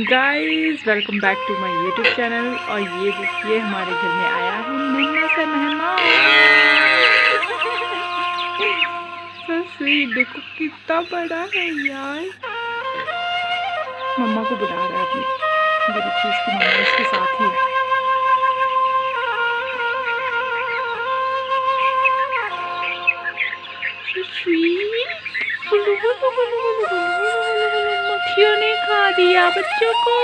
Guys welcome back to my YouTube channel. और ये देखिए हमारे घर में आया है नन्हा सा मेहमान। so sweet, देखो कितना बड़ा है यार। मम्मा को बुला रहा है अपनी। ये देखिए इसकी मम्मा इसके साथ ही है। so sweet। मक्खियों ने खा दिया बच्चों को।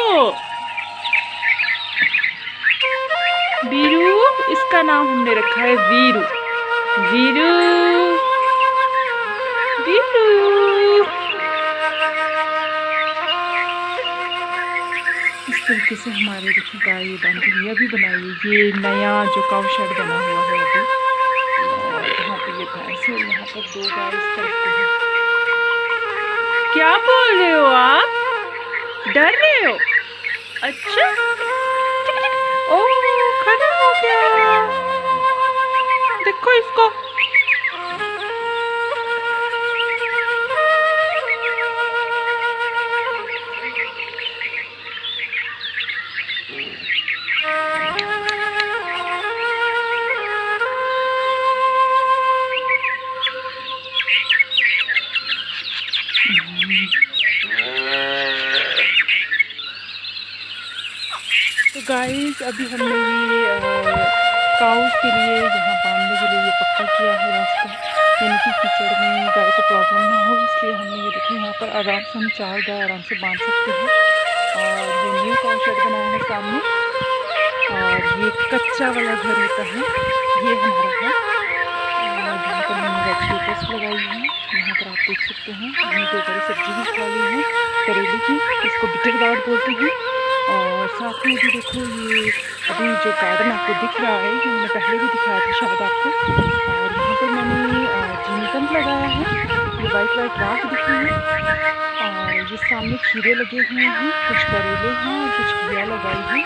वीरू, इसका नाम हमने रखा है वीरू। वीरू वीरू। इस तरीके से हमारे देखिए गाय बांधी हुई अभी बनाई है। ये नया जो काउ शेड बना हुआ है अभी। और यहाँ पे ये भैंस है, यहाँ पर 2 गाय इस तरफ को है। क्या बोल रहे हो आप? डर रहे हो? अच्छा, ओह खड़ा हो गया, देखो इसको। तो गाइस अभी हमने ये काउस के लिए यहाँ बांधने के लिए ये पक्का किया है रास्ता, यानी कि कीचड़ में गाय को प्रॉब्लम ना हो, इसलिए हमने ये देखो यहाँ पर आराम से हम 4 गाय आराम से बांध सकते हैं। और ये न्यू काउ शेड बनाया है सामने। और ये कच्चा वाला घर होता है, ये हमारा है। और यहाँ पर मैंने वेजिटेबल्स लगाई हैं, यहाँ पर आप देख सकते हैं। हमने 2 बड़ी सब्जी भी खा ली है करेले की, इसको बिटर गार्ड बोलते हैं। और साथ में भी देखो ये अभी जो गार्डन आपको दिख रहा है, ये मैंने पहले भी दिखाया था शायद आपको। और यहाँ पर मैंने जिमीकंद लगाया है, ये वाइट राख दिख रही है। और ये सामने खीरे लगे हुए हैं, कुछ करेले हैं और कुछ घिया लगाई है।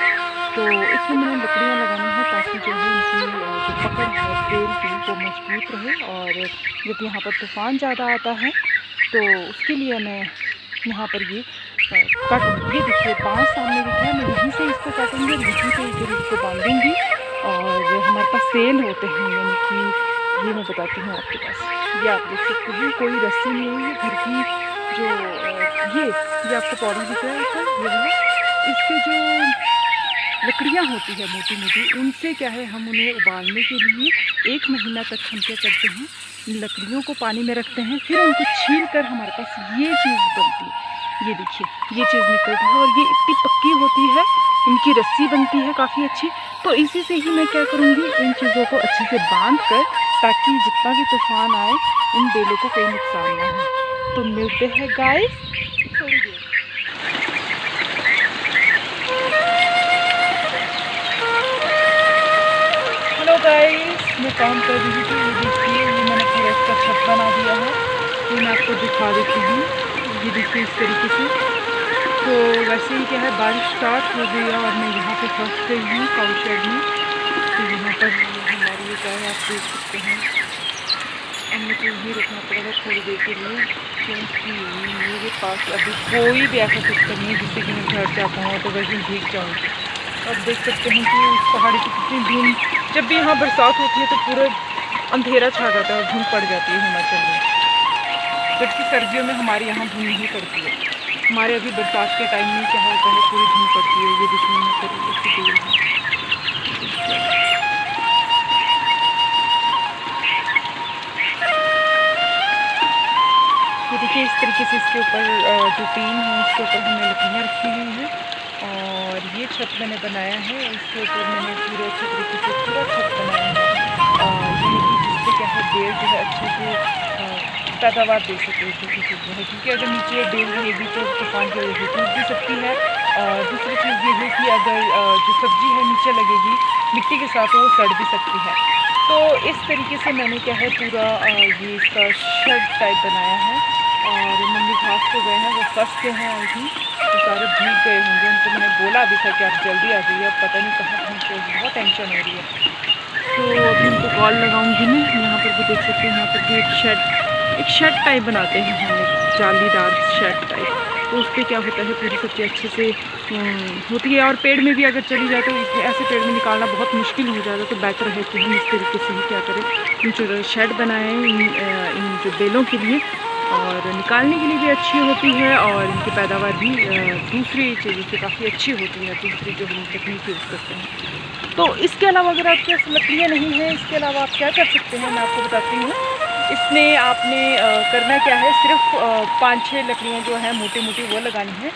तो इसमें मैंने लकड़ियाँ लगानी है ताकि जो है इनकी जो पकड़ है पेड़ की वो मजबूत रहे। और जब यहाँ पर तूफ़ान ज़्यादा आता है तो उसके लिए मैं यहाँ पर ये काटूँगी। ये देखिए बाँस सामने दिख रहा है, मैं यहीं से इसको काटूँगी और यहीं पे इधर इसको बांधूँगी। और हमारे पास सेल होते हैं, यानी कि ये मैं बताती हूँ आपके पास। ये आप देख सकते हैं, कोई रस्सी नहीं है, घर की जो ये आपको पौधा दिख रहा है ऊपर, ये वाला, इसके जो लकड़ियाँ होती है मोटी मोटी, उनसे क्या है हम उन्हें उबालने के लिए 1 महीना तक हम क्या करते हैं, इन लकड़ियों को पानी में रखते हैं, फिर उनको छील कर हमारे पास ये चीज़ बनती है। ये देखिए ये चीज़ निकलती है और ये इतनी पक्की होती है, इनकी रस्सी बनती है काफ़ी अच्छी। तो इसी से ही मैं क्या करूँगी, इन चीज़ों को अच्छे से बांध कर, ताकि जितना भी तूफ़ान आए इन बेलों को कोई नुकसान ना हो। तो मिलते हैं गाइस थोड़ी देर। हेलो गाइस, मैं काम कर रही थी। ये देखिए ये मैंने पूरा इसका छत बना दिया है, तो मैं आपको दिखा देती हूँ। ये देखिए इस तरीके से। तो वैसे ही क्या है, बारिश स्टार्ट हो गई है और मैं यहाँ पे फंस गई हूँ काउ शेड में। तो यहाँ पर हमारी ये गाय आप देख सकते हैं, हमें तो यहीं रखना पड़ेगा थोड़ी देर के लिए, क्योंकि मेरे पास अभी कोई भी ऐसा सिस्टम नहीं है जिससे कि मैं घर जा पाऊँ, तो वैसे भीग जाऊँगी। अब देख सकते हैं कि उस पहाड़ी की कितनी धुंध, जब भी यहाँ बरसात होती है तो पूरा अंधेरा छा जाता है और धुंध पड़ जाती है हिमाचल में, जबकि सर्दियों में हमारे यहाँ धुंध नहीं पड़ती है। हमारे अभी बरसात के टाइम में क्या होता है, पूरी धुंध पड़ती है। ये देखिए मैं करेले की बेल है। ये देखिए इस तरीके से इसके ऊपर जो टीन है उसके ऊपर हमने लकड़ियाँ रखी हुई हैं। और ये छत मैंने बनाया है, इसके ऊपर मैंने पूरे अच्छे तरीके से पूरा छत बनाया है, यानी कि जिससे क्या है बेल जो है अच्छे से पैदावार दे सके किसी चीज़ में, क्योंकि अगर नीचे बेल रहेगी तो तूफान की वजह से टूट भी सकती है। और दूसरी चीज़ ये है कि अगर जो सब्ज़ी है नीचे लगेगी मिट्टी के साथ, तो वो सड़ भी सकती है। तो इस तरीके से मैंने क्या है पूरा ये इसका शेड टाइप बनाया है। और मम्मी घास पे गए हैं, वो फंस के हैं आई थी, तो सारे भीग गए होंगे। उनको मैंने बोला भी था कि आप जल्दी आ जाइए, अब पता नहीं कहाँ पहुँच गए, बहुत टेंशन हो रही है। तो अभी उनको कॉल लगाऊंगी मैं। यहाँ पर भी देख सकते हैं, यहाँ पर भी एक शेड टाइप बनाते हैं हम लोग, जालीदार शेड टाइप। तो उस पर क्या होता है पूरी सब्ज़ी अच्छे से होती है। और पेड़ में भी अगर चली जाए तो ऐसे पेड़ में निकालना बहुत मुश्किल हो जाता है। तो बेटर है कि हम इस तरीके से ही क्या करें, जो शेड बनाएँ इन जो बेलों के लिए, और निकालने के लिए भी अच्छी होती है और इनकी पैदावार भी दूसरी चीज़ों से काफ़ी अच्छी होती है, दूसरी जो हम तकनीक यूज़ करते हैं। तो इसके अलावा अगर आपके पास लकड़ियाँ नहीं हैं, इसके अलावा आप क्या कर सकते हैं, मैं आपको बताती हूँ। इसमें आपने करना क्या है, सिर्फ 5-6 लकड़ियाँ जो हैं मोटी मोटी वो लगानी है।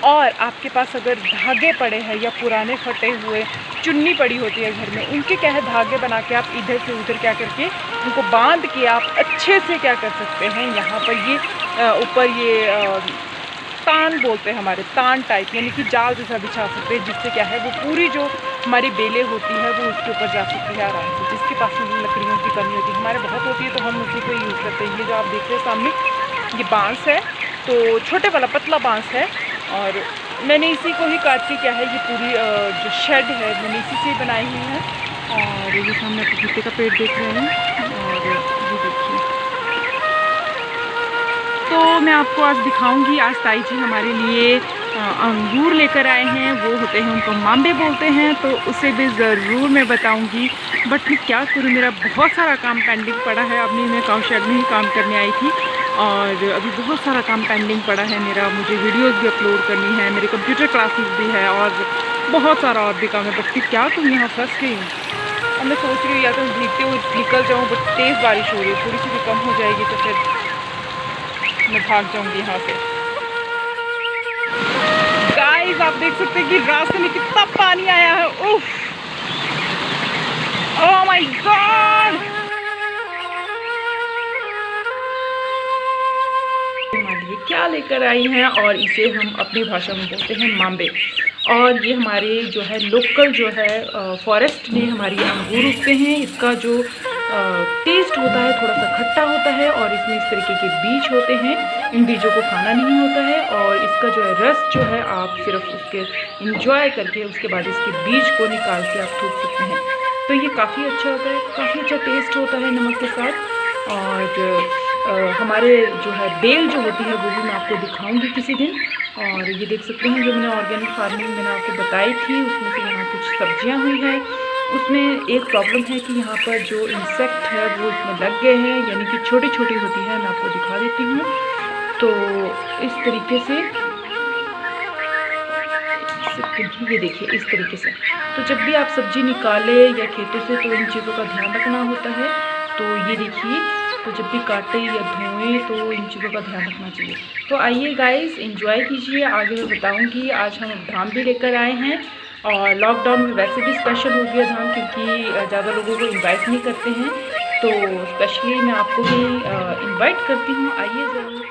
और आपके पास अगर धागे पड़े हैं या पुराने फटे हुए चुन्नी पड़ी होती है घर में, उनके क्या है धागे बना के आप इधर से उधर क्या करके उनको बांध के आप अच्छे से क्या कर सकते हैं, यहाँ पर ये ऊपर ये तान बोलते हैं हमारे, तान टाइप यानी कि जाल जैसा बिछा सकते हैं, जिससे क्या है वो पूरी जो हमारी बेलें होती है वो उसके ऊपर जा सकती है आराम से। जिसके पास में लकड़ियों की कमी होती है, हमारे बहुत होती है तो हम उसी को यूज़ करते हैं। ये जो आप देख रहे हैं सामने, ये बांस है, तो छोटे वाला पतला बांस है, और मैंने इसी को ही काट के क्या है ये पूरी जो शेड है मैंने इसी से बनाई हुई है। और ये सामने पपीते का पेड़ देख रहे हैं, और ये देखिए। तो मैं आपको आज दिखाऊंगी, आज ताई जी हमारे लिए अंगूर लेकर आए हैं, वो होते हैं उनको माम्बे बोलते हैं, तो उसे भी ज़रूर मैं बताऊंगी। बट मैं क्या करूँ, मेरा बहुत सारा काम पेंडिंग पड़ा है। अभी मैं काउ शेड में ही काम करने आई थी और अभी बहुत सारा काम पेंडिंग पड़ा है मेरा, मुझे वीडियोस भी अपलोड करनी है, मेरे कंप्यूटर क्लासेस भी है और बहुत सारा और भी काम है। बट फिर क्या करूँ, यहाँ फंस गई हूँ। अब मैं सोच रही हूँ या तो भीगते हुए निकल जाऊँ, बट तेज़ बारिश हो रही है, थोड़ी सी भी कम हो जाएगी तो फिर मैं भाग जाऊंगी यहाँ से। गाइस आप देख सकते हैं कि रास्ते में कितना पानी आया है। उफ, ओह माय गॉड। हमारे लिए क्या लेकर आई हैं, और इसे हम अपनी भाषा में बोलते हैं माम्बे। और ये हमारे जो है लोकल जो है फॉरेस्ट में हमारी अंगूर उगते हैं। इसका जो टेस्ट होता है थोड़ा सा खट्टा होता है, और इसमें इस तरीके के बीज होते हैं। इन बीजों को खाना नहीं होता है, और इसका जो है रस जो है आप सिर्फ उसके इंजॉय करके उसके बाद इसके बीज को निकाल के आप थूक सकते हैं। तो ये काफ़ी अच्छा होता है, काफ़ी अच्छा टेस्ट होता है नमक के साथ। और हमारे जो है बेल जो होती है वो भी मैं आपको दिखाऊंगी किसी दिन। और ये देख सकते हैं जो मैंने ऑर्गेनिक फार्मिंग मैंने आपको बताई थी, उसमें से यहाँ कुछ सब्जियाँ हुई हैं। उसमें एक प्रॉब्लम है कि यहाँ पर जो इंसेक्ट है वो इसमें लग गए हैं, यानी कि छोटी छोटी होती है। मैं आपको दिखा देती हूँ। तो इस तरीके से ये देखिए, इस तरीके से। तो जब भी आप सब्जी निकाले या खेतों से तो इन चीज़ों का ध्यान रखना होता है। तो ये देखिए, तो जब भी काटें या धोएं तो इन चीज़ों का ध्यान रखना चाहिए। तो आइए गाइस एंजॉय कीजिए। आगे मैं बताऊंगी। आज हम धाम भी लेकर आए हैं, और लॉकडाउन में वैसे भी स्पेशल हो गया धाम, क्योंकि ज़्यादा लोगों को इनवाइट नहीं करते हैं। तो स्पेशली मैं आपको भी इनवाइट करती हूँ, आइए ज़रूर।